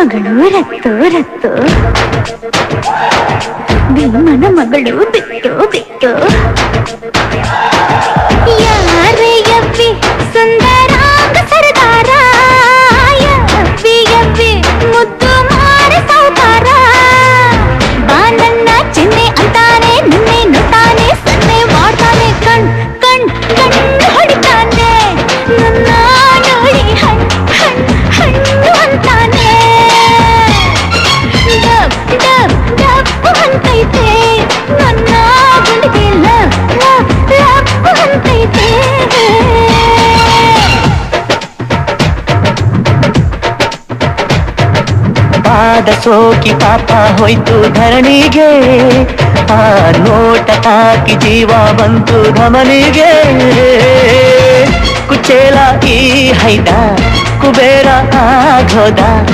ಮಗಳು ರತ್ತು ರತ್ತು, ಭೀಮನ ಮಗಳು ಬಿಟ್ಟು ಬಿಟ್ಟು. ಯಾರೇ ಯವ್ವಿ ಸುಂದರಾಂಗ ಸರದಾರ, ಯವ್ವಿ ಯವ್ವಿ ಮುದ್ದು ಮಾರ ಸೌಕಾರ. ಬಾ ನನ್ನ ಚಿನ್ನೆ ಅಂತಾನೆ, ನಿನ್ನೆ ನೋಡ್ತಾನೆ, ಸನ್ನೆ ಮಾಡ್ತಾನೆ, ಕಣ್ ಕಣ್ ಕಣ್ಣು ಹೊಡಿತಾನೆ, ನನ್ನ ನೋಡಿ ಹಣ್ ಹಣ್ ಹಣ್ಣು ಅಂತಾನೆ. ಡಬ್ ಡಬ್ ಡಬ್ಬು ಅಂತೈತೆ ನನ್ನ ಗುಂಡಿಗೆ, ಲವ್ ಲವ್ ಲವ್ ಅಂತೈತೆ. ಪಾದ ಸೋಕಿ ಪಾಪ ಹೋಯ್ತು ಧರಣಿಗೆ, ಆ ನೋಟ ತಾಕಿ ಜೀವ ಬಂತು ಧಮನಿಗೆ. ಕುಚೇಲ ಈ ಹೈದ ಕುಬೇರ ಆಗೋದ,